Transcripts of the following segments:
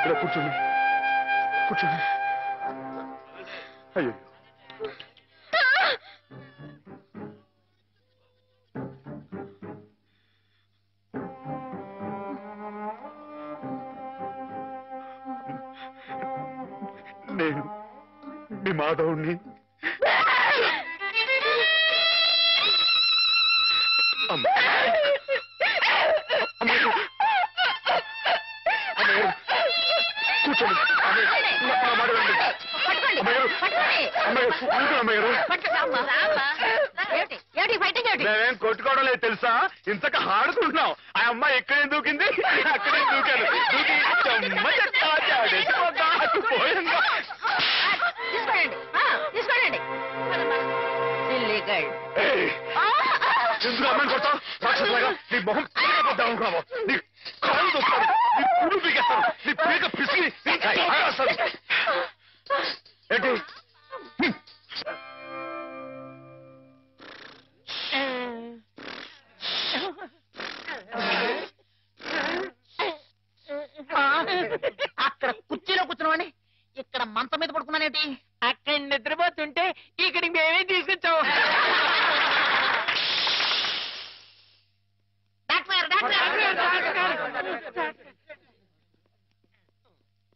ఇలా కూర్చోండి కూర్చోండి. అయ్యో నేను మీ మాధవుణ్ణి. కూర్చోండి మేమేం కొట్టుకోవడం లేదు తెలుసా, ఇంతక ఆడుకుంటున్నాం. ఆ అమ్మాయి ఎక్కడేం దూకింది, అక్కడే దూకాను. దూకి ఎందుకు అమ్మాయిని కొడతావు? రాక్షసులాగా నీ మొహం పీకపోద్దాం అనుకున్నావు. నీ కాళ్ళు దొస్తాను, నీ పువ్వు పీకేస్తాను, నీ పీక పిసికి ఏంటి? అక్కడ కుర్చీలో కూర్చున్నామని ఇక్కడ మంచం మీద పడుకున్నానేంటి? అక్కడ నిద్రపోతుంటే ఇక్కడికి మేమే తీసుకొచ్చావు.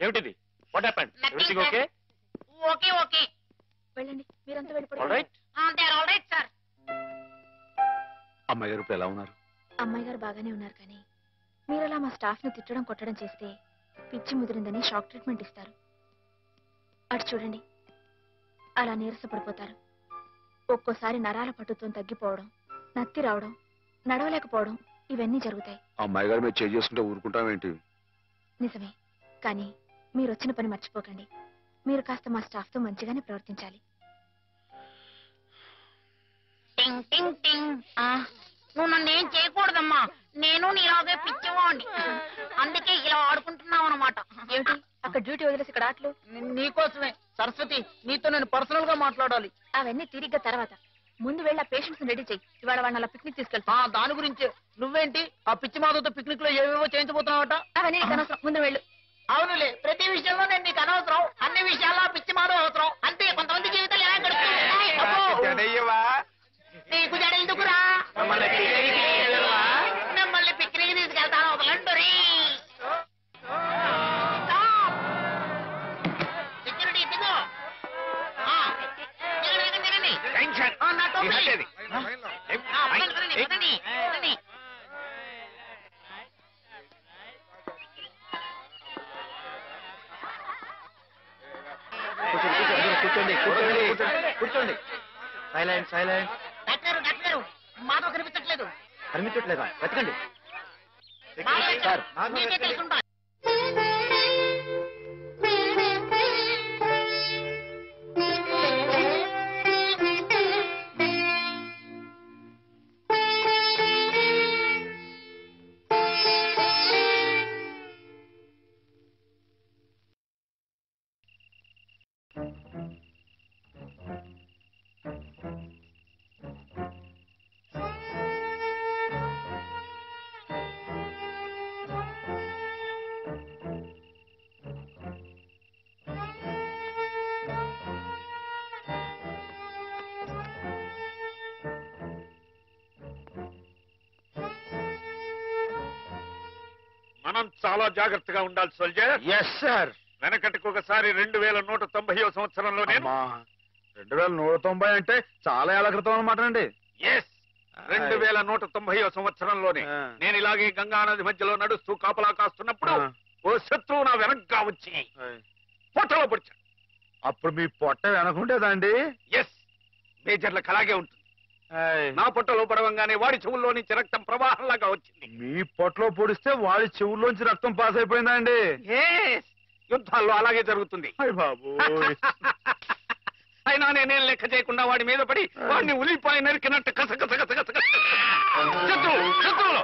ఏమిటిది? What happened? Everything okay? Okay okay వెళ్ళండి, మీరంతా వెళ్ళిపోండి. Alright. They are alright sir. అమ్మాయి గారు ఇప్పుడు ఎలా ఉన్నారు? అమ్మాయి గారు బాగానే ఉన్నారు, కానీ మీరలా మా స్టాఫ్ ని తిట్టడం కొట్టడం చేస్తే పిచ్చి ముదిరిందని షాక్ ట్రీట్మెంట్ ఇస్తారు. అటు చూడండి, అలా నీరసపడిపోతారు. ఒక్కోసారి నరాల పట్టుతో తగ్గిపోవడం, నత్తి రావడం, నడవలేకపోవడం ఇవన్నీ జరుగుతాయి. అమ్మాయి గారు మీరు చేసుకుంటే ఊరుకుంటామేంటి? నిజమే, కానీ మీరు వచ్చిన పని మర్చిపోకండి. మీరు కాస్త మా స్టాఫ్ తో మంచిగానే ప్రవర్తించాలి. టింగ్ టింగ్ టింగ్. నువ్వు నన్ను ఏం చేయకూడదమ్మా, నేను నీలాగే పిచ్చివాణ్ణి, అందుకే ఇలా ఆడుకుంటున్నావు అనమాట. ఏమిటి అక్కడ డ్యూటీ వదిలేసి ఇక్కడ ఆటలు? నీకోసమే సరస్వతి, నీతో నేను పర్సనల్ గా మాట్లాడాలి. అవన్నీ తిరిగ్గా తర్వాత. ముందు వెళ్ళి ఆ పేషెంట్స్ రెడీ చెయ్యి. ఇవాళ వాళ్ళ అలా పిక్నిక్ తీసుకెళ్తా. దాని గురించి నువ్వేంటి ఆ పిచ్చి మాధవతో పిక్నిక్ లో ఏవేవో చేయించబోతున్నావట? అవన్నీ నీకు అనవసరం, ముందు వెళ్ళు. అవునులే, ప్రతి విషయంలో నేను నీకు అనవసరం, అన్ని విషయాల్లో పిచ్చి మాధవ అవసరం. అంతే, కొంతమంది జీవితాలు ఎలా గడుపుతాయి. నీకు జడ ఎందుకురా? మిమ్మల్ని పిక్నిక్ తీసుకెళ్తాను, వదలండి. సెక్యూరిటీ దిగు. కూర్చోండి కూర్చోండి కూర్చోండి. Silent silent. డాక్టర్ డాక్టర్, మాతో కనిపించట్లేదు. కనిపించట్లేదా? వెతకండి సార్, మీకే తెలుసుంటా. మనం చాలా జాగ్రత్తగా ఉండాలి సోల్జర్. Yes sir. వెనకటికి ఒకసారి 2190వ సంవత్సరంలోనే 2190 అంటే చాలా ఏళ్ల క్రితం అన్నమాట అండి. ఎస్, 2190వ సంవత్సరంలోనే నేను ఇలాగే గంగా నది మధ్యలో నడుస్తూ కాపలా కాస్తున్నప్పుడు ఓ శత్రువు నా వెనక్గా వచ్చి పొట్టలో పొడిచాడు. అప్పుడు మీ పొట్ట వెనకుండేదండి? ఎస్, మేజర్లకు అలాగే ఉంటుంది. నా పొట్టలో పడవంగానే వాడి చెవుల్లో నుంచి రక్తం ప్రవాహంలాగా వచ్చింది. మీ పొట్టలో పొడిస్తే వాడి చెవుల్లోంచి రక్తం పాస్ అయిపోయిందా అండి? యుద్ధాల్లో అలాగే జరుగుతుంది. బాబు అయినా నేనేం లెక్క చేయకుండా వాడి మీద పడి వాడిని ఉల్లిపాయ నరికినట్టు కసకస కసకస శత్రువులు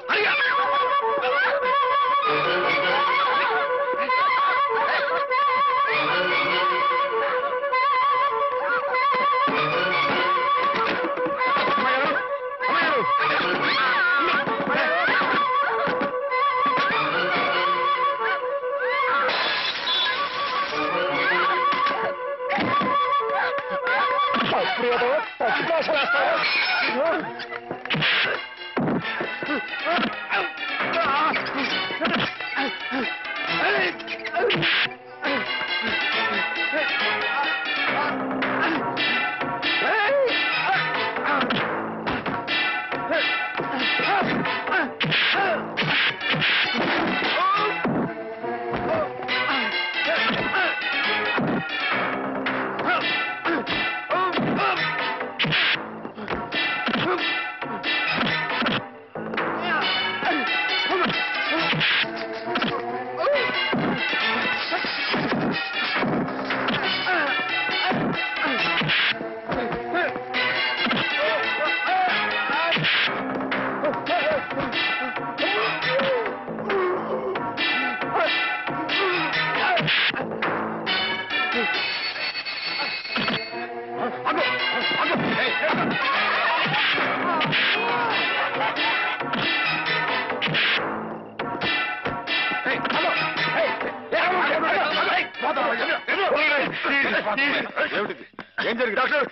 ఏం జరిగింది డాక్టర్?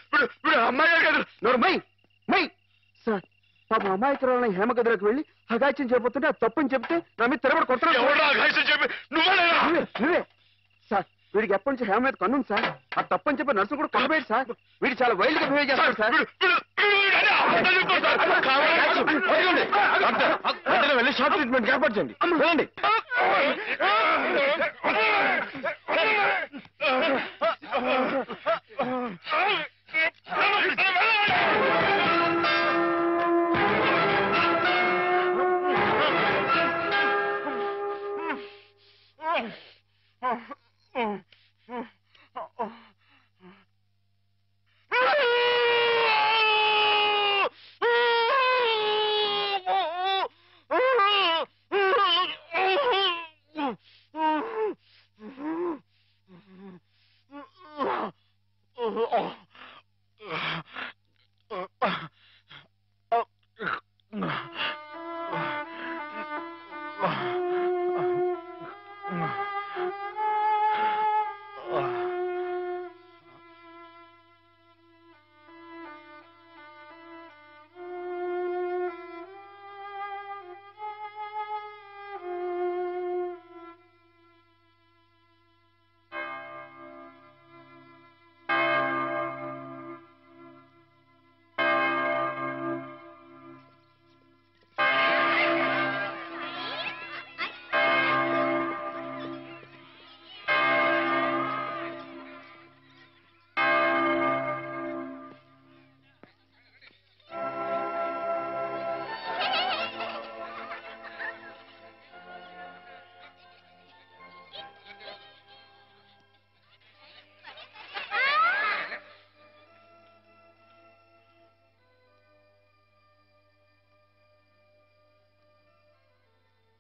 అమ్మాయి కాదు మై మై సార్ పాప అమాయకురాలని హేమ గదిలోకి వెళ్ళి అగాచ్యం చేయబోతుంటే అది తప్పని చెప్తే నా మీద తిరగబడి కొడుతున్నావు. చెప్పి నువ్వే సార్ వీడికి ఎప్పటి నుంచి హేమ మీద కన్నుంది సార్. అది తప్పని చెప్పి నర్సు కూడా కొనబోయేది సార్. వీడు చాలా వైల్డ్ గా బిహేవ్ చేస్తాడు సార్. వెళ్ళి షార్ట్ ట్రీట్మెంట్ ఏర్పాటు చేయండి. వెళ్ళండి.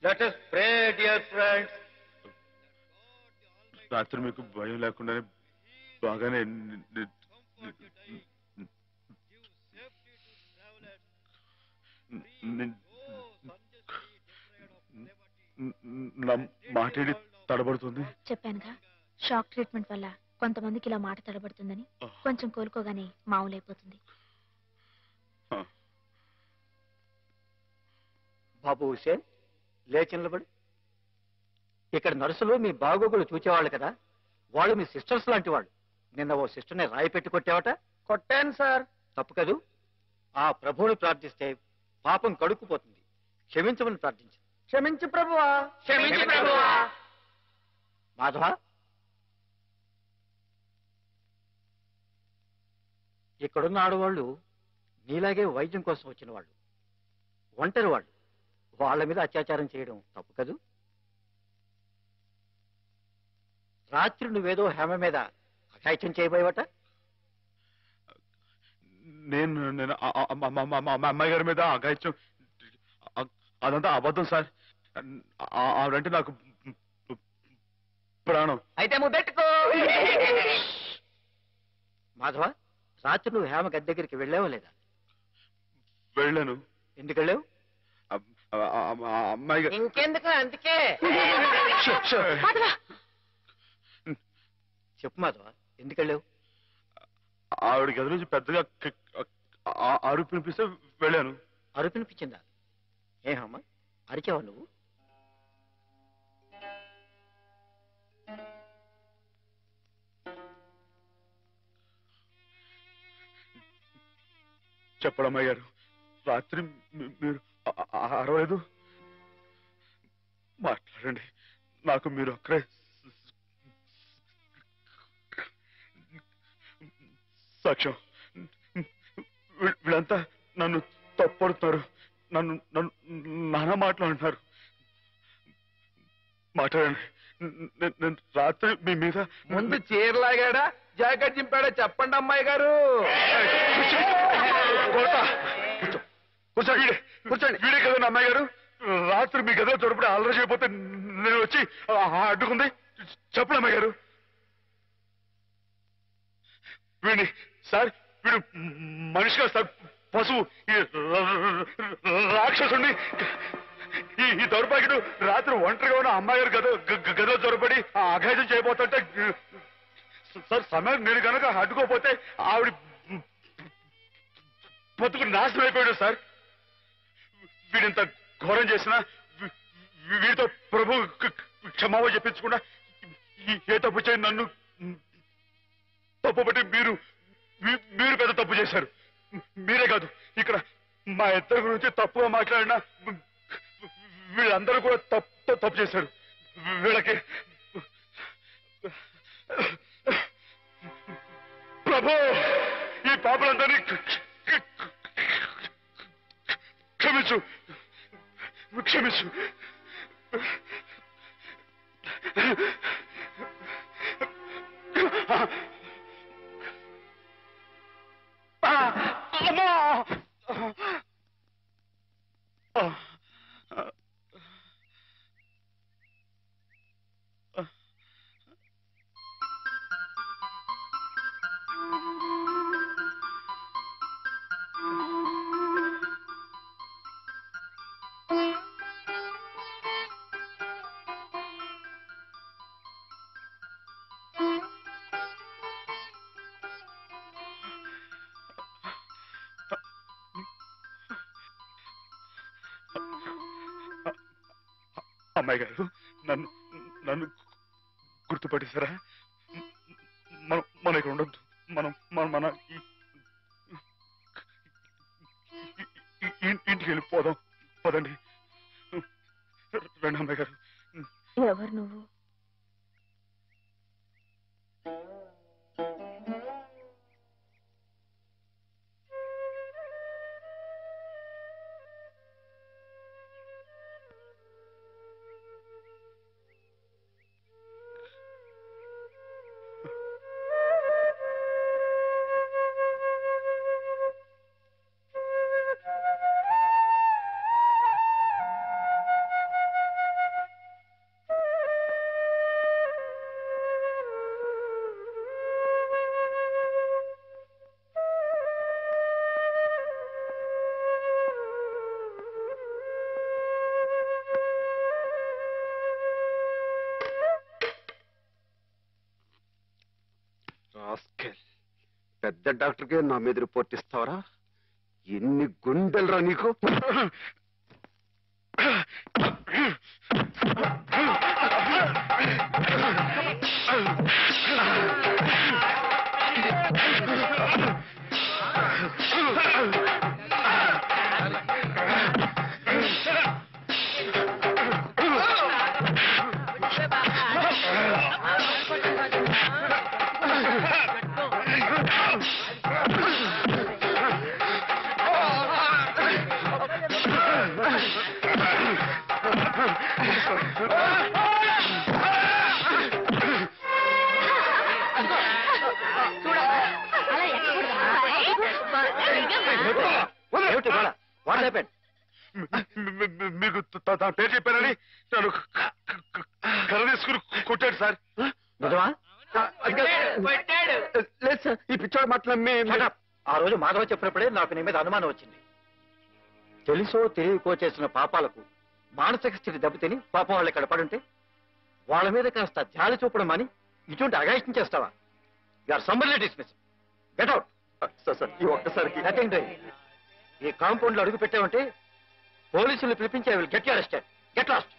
Let us pray, dear friends. రాత్రి మీకు భయం లేకుండానే బాగానే నా మాటేడి తడబడుతుంది. చెప్పానుగా షాక్ ట్రీట్మెంట్ వల్ల కొంతమందికి ఇలా మాట తడబడుతుందని. కొంచెం కోలుకోగానే మామూలైపోతుంది. బాబు హుసేన్ లేచి నిలబడు. ఇక్కడ నర్సులు మీ బాగోగులు చూచేవాళ్ళు కదా, వాళ్ళు మీ సిస్టర్స్ లాంటి వాళ్ళు. నిన్న ఓ సిస్టర్ని రాయి పెట్టి కొట్టావట. కొట్టాను సార్. తప్పు కదూ. ఆ ప్రభువుని ప్రార్థిస్తే పాపం కడుక్కుపోతుంది. క్షమించమని ప్రార్థించు. క్షమించు ప్రభువా. క్షమించు ప్రభువా. మాధవ, ఇక్కడున్న ఆడవాళ్ళు నీలాగే వైద్యం కోసం వచ్చిన వాళ్ళు, ఒంటరి వాళ్ళు. వాళ్ళ మీద అత్యాచారం చేయడం తప్పు కదూ. రాత్రి నువ్వేదో హేమ మీద అఘాయిత్యం చేయబోయేవట. నేను అమ్మాయి గారి మీద అఘాయిత్యం అదంతా అబద్ధం సార్. ఆవిడంటే నాకు ప్రాణం. అయితే ముద్దెట్టుకో. మాధవ, రాత్రి నువ్వు హేమ గది దగ్గరికి వెళ్ళావా లేదా? వెళ్ళాను. ఎందుకు వెళ్ళావు? అమ్మాయి ఇంకెందుకు, అందుకే. చెప్పు మాధవ, ఎందుకు వెళ్ళావు? ఆవిడ గది నుంచి పెద్దగా అరుపు వినిపిస్తే వెళ్ళాను. అరుపినిపించిందా? ఏమమ్మా అరిచావా నువ్వు? చెప్పడమ్మాయి గారు, రాత్రి మీరు అరవలేదు. మాట్లాడండి, నాకు మీరు అక్కడే సాక్ష్యం. వీళ్ళంతా నన్ను తప్పడుతున్నారు, నన్ను నన్ను నానా మాట్లాడుతున్నారు. మాట్లాడండి, నేను రాత్రి మీ మీద ముందు చీరలాగాడా జాకెట్ చింపాడా చెప్పండి అమ్మాయి గారు. కూర్చోండి, కూర్చోండి. వీడే కదండి అమ్మాయి గారు, రాత్రి మీ గదిలో దొరపడి అల్లరి చేయకపోతే నేను వచ్చి అడ్డుకుంది. చెప్పండి అమ్మాయి గారు. వీడిని సార్, వీడు మనిషిగా సార్, పశువు, ఈ రాక్షసుడిని. ఈ దౌర్భాగ్యుడు రాత్రి ఒంటరిగా ఉన్న అమ్మాయి గారు గదిలో దొరపడి అఘాయితం చేయబోతుంటే సార్, సమయం నేను కనుక అడ్డుకోపోతే ఆవిడ బతుకు నాశనం అయిపోయాడు సార్. వీడింత ఘోరం చేసినా వీడితో ప్రభు క్షమావ చెప్పించకుండా ఏ తప్పు చేయని నన్ను తప్పుపట్టి మీరు పెద్ద తప్పు చేశారు. మీరే కాదు, ఇక్కడ మా ఇద్దరి గురించి తప్పుగా మాట్లాడినా వీళ్ళందరూ కూడా తప్పు చేశారు. వీళ్ళకి ప్రభు ఈ పాపలందరినీ క్షమించు, క్షమించు. అమ్మా, అమ్మాయి గారు, నన్ను గుర్తుపట్టేశారా? మన ఇక్కడ ఉండొద్దు, మన ఇంటికి వెళ్ళిపోదాం. పదండి, రండి అమ్మాయి గారు. ఎవరు నువ్వు? పెద్ద డాక్టర్కే నా మీద రిపోర్ట్ ఇస్తావరా? ఎన్ని గుండెలరా నీకు? మీకు తన పేరు చెప్పారని నన్ను కర్ర తీసుకుని కొట్టాడు సార్. లేదు సార్, ఈ పిచ్చోడు మాట్లాడి ఆ రోజు మాధవ చెప్పినప్పుడే నాకు నీ మీద అనుమానం వచ్చింది. తెలుసో తెలియకో చేసిన పాపాలకు మానసిక స్థితి దెబ్బతిని పాపం వాళ్ళు ఇక్కడ పడుంటే వాళ్ళ మీద కాస్త జాలి చూపడం అని ఇటువంటి అగాయిష్టం చేస్తావా? You are summarily dismiss. Get out. Sir ఈ ఒక్కసారికి నథింగ్ డూయింగ్. ఈ కాంపౌండ్ లో అడుగు పెట్టామంటే పోలీసులు పిలిపించి I will get you arrested. Get lost.